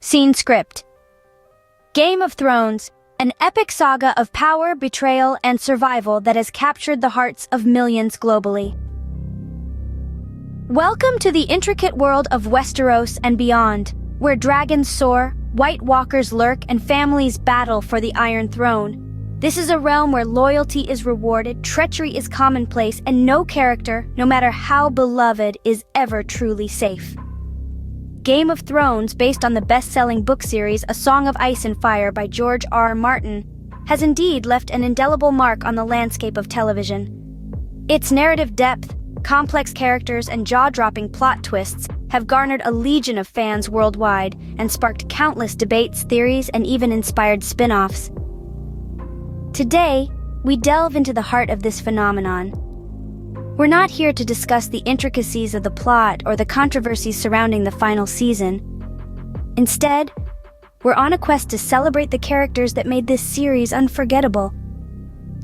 Scene script. Game of Thrones, an epic saga of power, betrayal, and survival that has captured the hearts of millions globally. Welcome to the intricate world of Westeros and beyond, where dragons soar, White Walkers lurk, and families battle for the Iron Throne. This is a realm where loyalty is rewarded, treachery is commonplace, and no character, no matter how beloved, is ever truly safe. Game of Thrones, based on the best-selling book series A Song of Ice and Fire by George R. R. Martin, has indeed left an indelible mark on the landscape of television. Its narrative depth, complex characters, and jaw-dropping plot twists have garnered a legion of fans worldwide and sparked countless debates, theories, and even inspired spin-offs. Today, we delve into the heart of this phenomenon. We're not here to discuss the intricacies of the plot or the controversies surrounding the final season. Instead, we're on a quest to celebrate the characters that made this series unforgettable.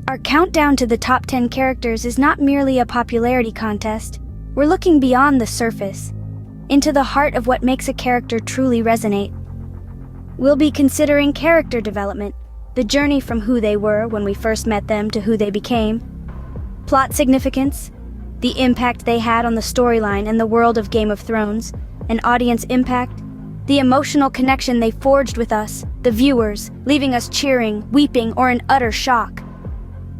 Our countdown to the top 10 characters is not merely a popularity contest. We're looking beyond the surface, into the heart of what makes a character truly resonate. We'll be considering character development, the journey from who they were when we first met them to who they became, plot significance, the impact they had on the storyline and the world of Game of Thrones, and audience impact, the emotional connection they forged with us, the viewers, leaving us cheering, weeping, or in utter shock.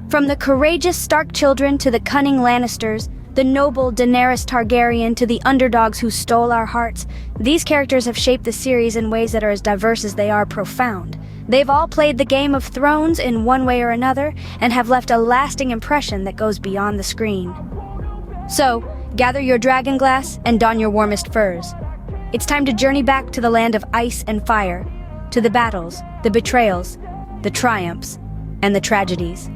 From the courageous Stark children to the cunning Lannisters, the noble Daenerys Targaryen to the underdogs who stole our hearts, these characters have shaped the series in ways that are as diverse as they are profound. They've all played the Game of Thrones in one way or another and have left a lasting impression that goes beyond the screen. So, gather your dragon glass and don your warmest furs. It's time to journey back to the land of ice and fire, to the battles, the betrayals, the triumphs, and the tragedies.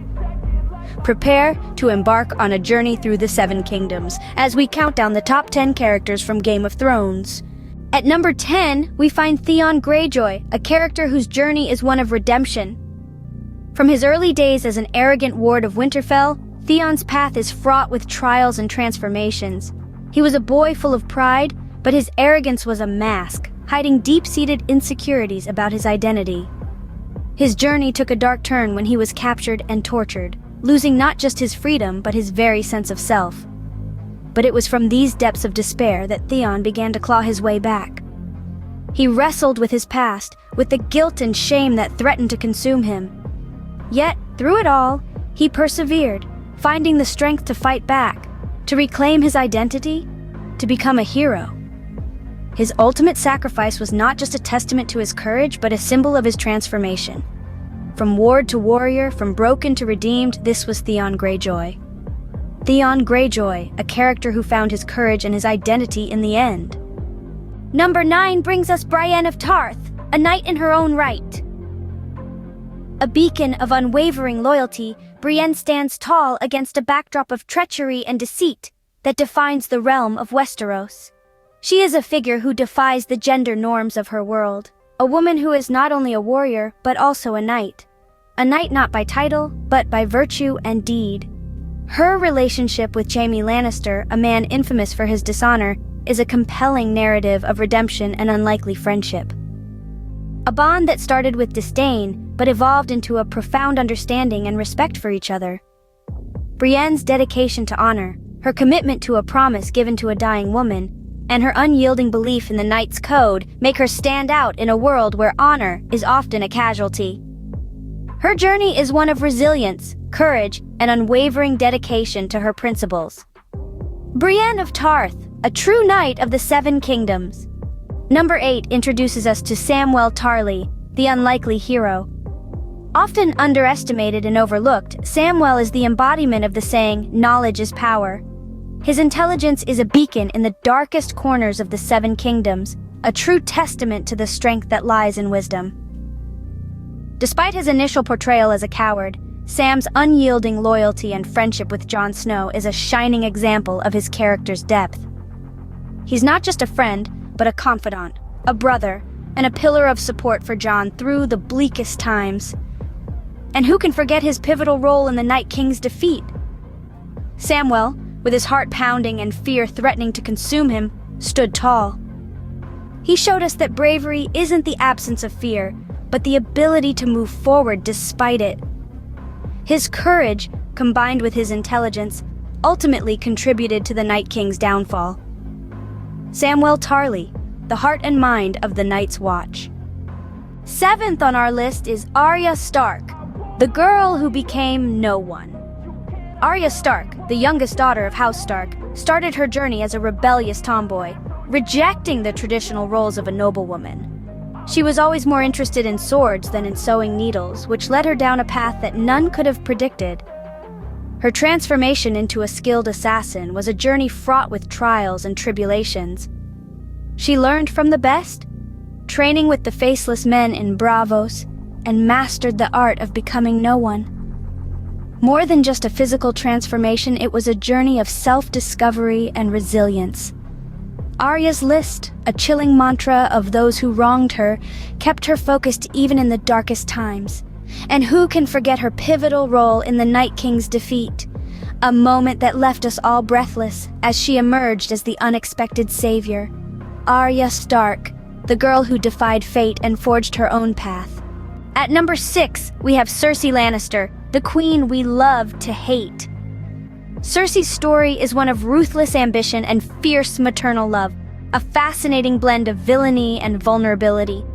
Prepare to embark on a journey through the Seven Kingdoms as we count down the top 10 characters from Game of Thrones. At number 10, we find Theon Greyjoy, a character whose journey is one of redemption. From his early days as an arrogant ward of Winterfell, Theon's path is fraught with trials and transformations. He was a boy full of pride, but his arrogance was a mask, hiding deep-seated insecurities about his identity. His journey took a dark turn when he was captured and tortured, losing not just his freedom, but his very sense of self. But it was from these depths of despair that Theon began to claw his way back. He wrestled with his past, with the guilt and shame that threatened to consume him. Yet, through it all, he persevered, finding the strength to fight back, to reclaim his identity, to become a hero. His ultimate sacrifice was not just a testament to his courage, but a symbol of his transformation. From ward to warrior, from broken to redeemed, this was Theon Greyjoy. Theon Greyjoy, a character who found his courage and his identity in the end. Number 9 brings us Brienne of Tarth, a knight in her own right. A beacon of unwavering loyalty, Brienne stands tall against a backdrop of treachery and deceit that defines the realm of Westeros. She is a figure who defies the gender norms of her world, a woman who is not only a warrior, but also a knight. A knight not by title, but by virtue and deed. Her relationship with Jaime Lannister, a man infamous for his dishonor, is a compelling narrative of redemption and unlikely friendship. A bond that started with disdain, but evolved into a profound understanding and respect for each other. Brienne's dedication to honor, her commitment to a promise given to a dying woman, and her unyielding belief in the Knight's Code make her stand out in a world where honor is often a casualty. Her journey is one of resilience, courage, and unwavering dedication to her principles. Brienne of Tarth, a true knight of the Seven Kingdoms. Number 8 introduces us to Samwell Tarly, the unlikely hero. Often underestimated and overlooked, Samwell is the embodiment of the saying, "Knowledge is power." His intelligence is a beacon in the darkest corners of the Seven Kingdoms, a true testament to the strength that lies in wisdom. Despite his initial portrayal as a coward, Sam's unyielding loyalty and friendship with Jon Snow is a shining example of his character's depth. He's not just a friend, but a confidant, a brother, and a pillar of support for Jon through the bleakest times. And who can forget his pivotal role in the Night King's defeat? Samwell, with his heart pounding and fear threatening to consume him, stood tall. He showed us that bravery isn't the absence of fear, but the ability to move forward despite it. His courage, combined with his intelligence, ultimately contributed to the Night King's downfall. Samwell Tarly, the heart and mind of the Night's Watch. 7th on our list is Arya Stark, the girl who became no one. Arya Stark, the youngest daughter of House Stark, started her journey as a rebellious tomboy, rejecting the traditional roles of a noblewoman. She was always more interested in swords than in sewing needles, which led her down a path that none could have predicted. Her transformation into a skilled assassin was a journey fraught with trials and tribulations. She learned from the best, training with the faceless men in Bravos, and mastered the art of becoming no one. More than just a physical transformation, it was a journey of self-discovery and resilience. Arya's list, a chilling mantra of those who wronged her, kept her focused even in the darkest times. And who can forget her pivotal role in the Night King's defeat? A moment that left us all breathless as she emerged as the unexpected savior. Arya Stark, the girl who defied fate and forged her own path. At number 6, we have Cersei Lannister, the queen we love to hate. Cersei's story is one of ruthless ambition and fierce maternal love, a fascinating blend of villainy and vulnerability.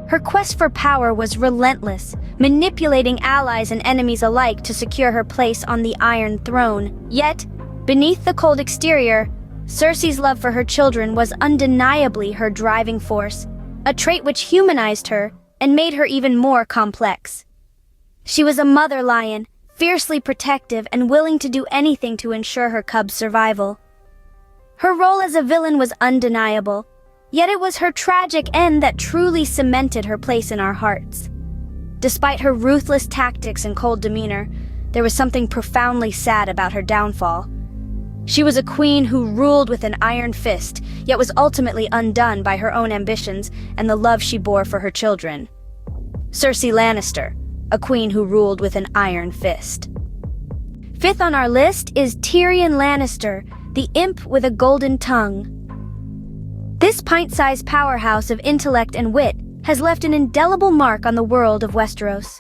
Her quest for power was relentless, manipulating allies and enemies alike to secure her place on the Iron Throne. Yet, beneath the cold exterior, Cersei's love for her children was undeniably her driving force, a trait which humanized her and made her even more complex. She was a mother lion, fiercely protective and willing to do anything to ensure her cub's survival. Her role as a villain was undeniable, yet it was her tragic end that truly cemented her place in our hearts. Despite her ruthless tactics and cold demeanor, there was something profoundly sad about her downfall. She was a queen who ruled with an iron fist, yet was ultimately undone by her own ambitions and the love she bore for her children. Cersei Lannister, a queen who ruled with an iron fist. 5th on our list is Tyrion Lannister, the imp with a golden tongue. This pint-sized powerhouse of intellect and wit has left an indelible mark on the world of Westeros.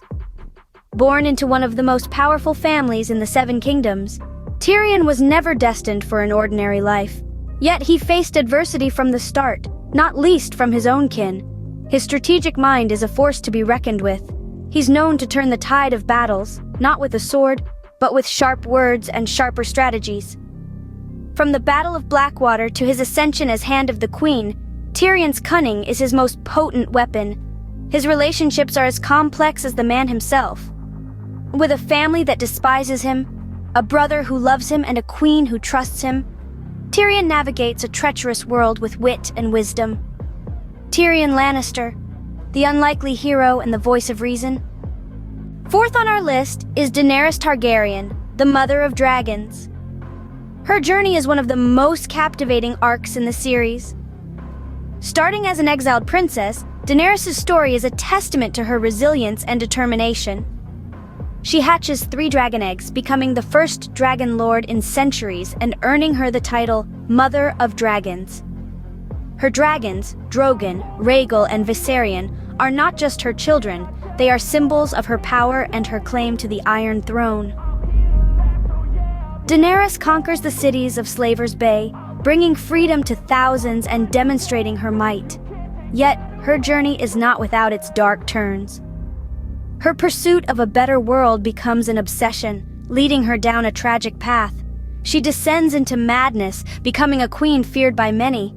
Born into one of the most powerful families in the Seven Kingdoms, Tyrion was never destined for an ordinary life. Yet he faced adversity from the start, not least from his own kin. His strategic mind is a force to be reckoned with. He's known to turn the tide of battles, not with a sword, but with sharp words and sharper strategies. From the Battle of Blackwater to his ascension as Hand of the Queen, Tyrion's cunning is his most potent weapon. His relationships are as complex as the man himself. With a family that despises him, a brother who loves him, and a queen who trusts him, Tyrion navigates a treacherous world with wit and wisdom. Tyrion Lannister, the unlikely hero and the voice of reason. 4th on our list is Daenerys Targaryen, the mother of dragons. Her journey is one of the most captivating arcs in the series. Starting as an exiled princess, Daenerys' story is a testament to her resilience and determination. She hatches 3 dragon eggs, becoming the first dragon lord in centuries and earning her the title Mother of Dragons. Her dragons, Drogon, Rhaegal, and Viserion, are not just her children, they are symbols of her power and her claim to the Iron Throne. Daenerys conquers the cities of Slaver's Bay, bringing freedom to thousands and demonstrating her might. Yet, her journey is not without its dark turns. Her pursuit of a better world becomes an obsession, leading her down a tragic path. She descends into madness, becoming a queen feared by many.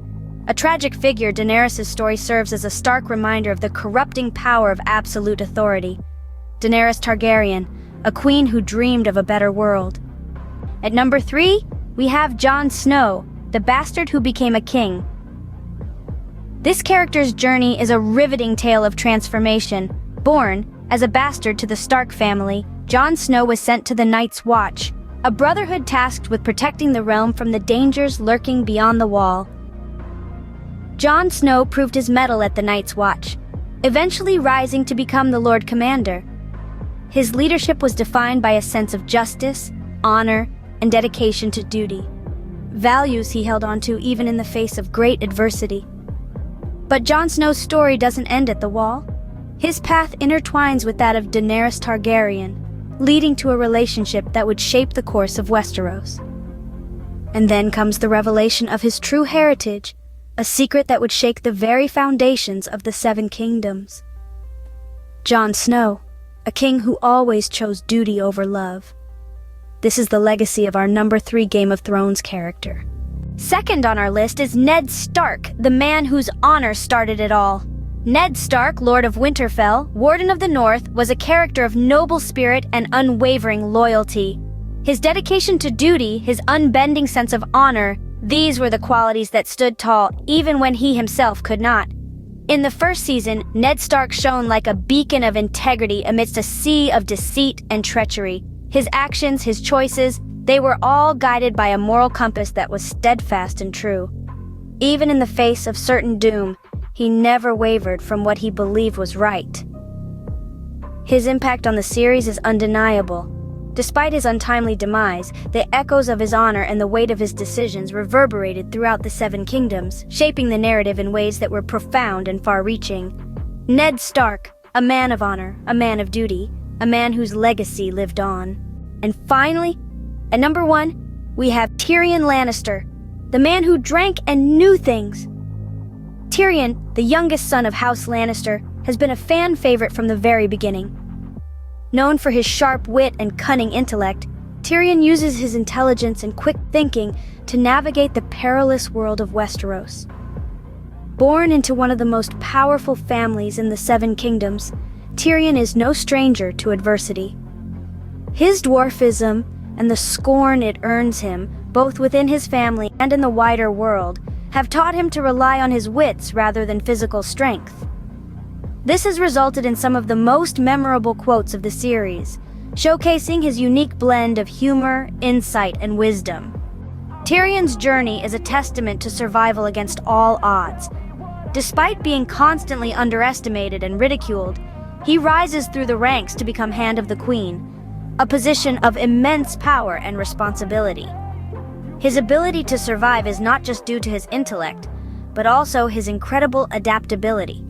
A tragic figure, Daenerys' story serves as a stark reminder of the corrupting power of absolute authority. Daenerys Targaryen, a queen who dreamed of a better world. At number 3, we have Jon Snow, the bastard who became a king. This character's journey is a riveting tale of transformation. Born as a bastard to the Stark family, Jon Snow was sent to the Night's Watch, a brotherhood tasked with protecting the realm from the dangers lurking beyond the Wall. Jon Snow proved his mettle at the Night's Watch, eventually rising to become the Lord Commander. His leadership was defined by a sense of justice, honor, and dedication to duty, values he held onto even in the face of great adversity. But Jon Snow's story doesn't end at the Wall. His path intertwines with that of Daenerys Targaryen, leading to a relationship that would shape the course of Westeros. And then comes the revelation of his true heritage, a secret that would shake the very foundations of the Seven Kingdoms. Jon Snow, a king who always chose duty over love. This is the legacy of our number 3 Game of Thrones character. Second on our list is Ned Stark, the man whose honor started it all. Ned Stark, Lord of Winterfell, Warden of the North, was a character of noble spirit and unwavering loyalty. His dedication to duty, his unbending sense of honor, these were the qualities that stood tall even when he himself could not. In the first season, Ned Stark shone like a beacon of integrity amidst a sea of deceit and treachery. His actions, his choices, they were all guided by a moral compass that was steadfast and true. Even in the face of certain doom, he never wavered from what he believed was right. His impact on the series is undeniable. Despite his untimely demise, the echoes of his honor and the weight of his decisions reverberated throughout the Seven Kingdoms, shaping the narrative in ways that were profound and far-reaching. Ned Stark, a man of honor, a man of duty, a man whose legacy lived on. And finally, at number 1, we have Tyrion Lannister, the man who drank and knew things. Tyrion, the youngest son of House Lannister, has been a fan favorite from the very beginning. Known for his sharp wit and cunning intellect, Tyrion uses his intelligence and quick thinking to navigate the perilous world of Westeros. Born into one of the most powerful families in the Seven Kingdoms, Tyrion is no stranger to adversity. His dwarfism and the scorn it earns him, both within his family and in the wider world, have taught him to rely on his wits rather than physical strength. This has resulted in some of the most memorable quotes of the series, showcasing his unique blend of humor, insight, and wisdom. Tyrion's journey is a testament to survival against all odds. Despite being constantly underestimated and ridiculed, he rises through the ranks to become Hand of the Queen, a position of immense power and responsibility. His ability to survive is not just due to his intellect, but also his incredible adaptability.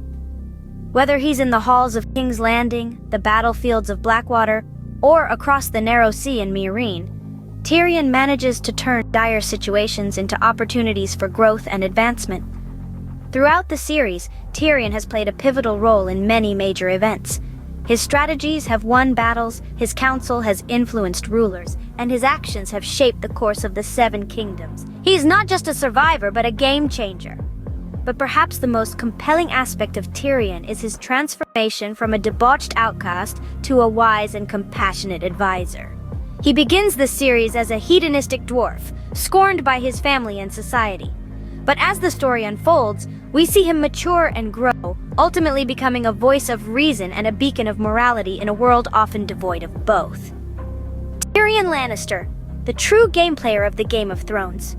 Whether he's in the halls of King's Landing, the battlefields of Blackwater, or across the narrow sea in Meereen, Tyrion manages to turn dire situations into opportunities for growth and advancement. Throughout the series, Tyrion has played a pivotal role in many major events. His strategies have won battles, his counsel has influenced rulers, and his actions have shaped the course of the Seven Kingdoms. He's not just a survivor, but a game changer. But perhaps the most compelling aspect of Tyrion is his transformation from a debauched outcast to a wise and compassionate advisor. He begins the series as a hedonistic dwarf, scorned by his family and society. But as the story unfolds, we see him mature and grow, ultimately becoming a voice of reason and a beacon of morality in a world often devoid of both. Tyrion Lannister, the true game player of the Game of Thrones.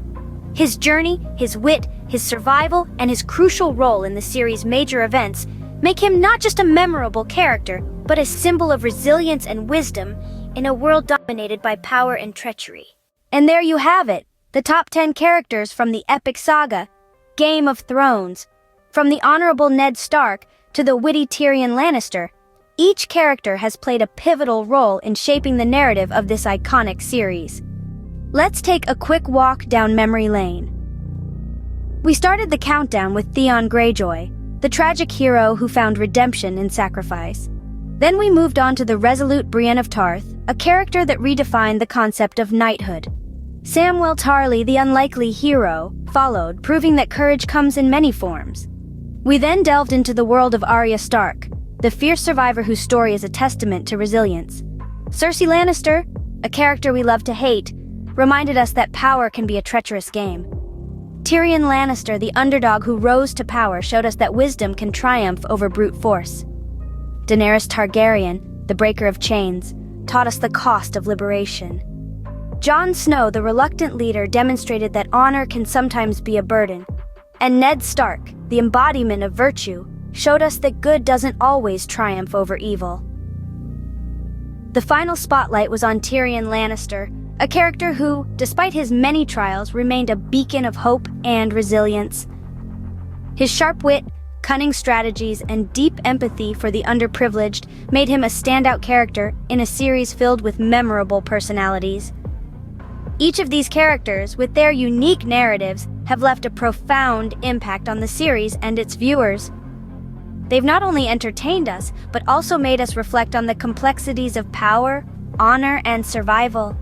His journey, his wit, his survival, and his crucial role in the series' major events make him not just a memorable character, but a symbol of resilience and wisdom in a world dominated by power and treachery. And there you have it, the top 10 characters from the epic saga, Game of Thrones. From the honorable Ned Stark to the witty Tyrion Lannister, each character has played a pivotal role in shaping the narrative of this iconic series. Let's take a quick walk down memory lane. We started the countdown with Theon Greyjoy, the tragic hero who found redemption in sacrifice. Then we moved on to the resolute Brienne of Tarth, a character that redefined the concept of knighthood. Samwell Tarly, the unlikely hero, followed, proving that courage comes in many forms. We then delved into the world of Arya Stark, the fierce survivor whose story is a testament to resilience. Cersei Lannister, a character we love to hate, reminded us that power can be a treacherous game. Tyrion Lannister, the underdog who rose to power, showed us that wisdom can triumph over brute force. Daenerys Targaryen, the breaker of chains, taught us the cost of liberation. Jon Snow, the reluctant leader, demonstrated that honor can sometimes be a burden. And Ned Stark, the embodiment of virtue, showed us that good doesn't always triumph over evil. The final spotlight was on Tyrion Lannister, a character who, despite his many trials, remained a beacon of hope and resilience. His sharp wit, cunning strategies, and deep empathy for the underprivileged made him a standout character in a series filled with memorable personalities. Each of these characters, with their unique narratives, have left a profound impact on the series and its viewers. They've not only entertained us, but also made us reflect on the complexities of power, honor, and survival.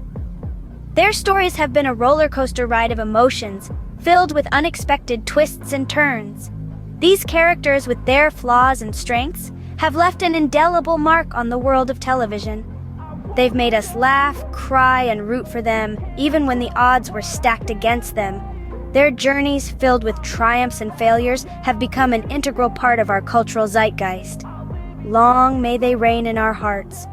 Their stories have been a roller coaster ride of emotions, filled with unexpected twists and turns. These characters, with their flaws and strengths, have left an indelible mark on the world of television. They've made us laugh, cry, and root for them, even when the odds were stacked against them. Their journeys, filled with triumphs and failures, have become an integral part of our cultural zeitgeist. Long may they reign in our hearts.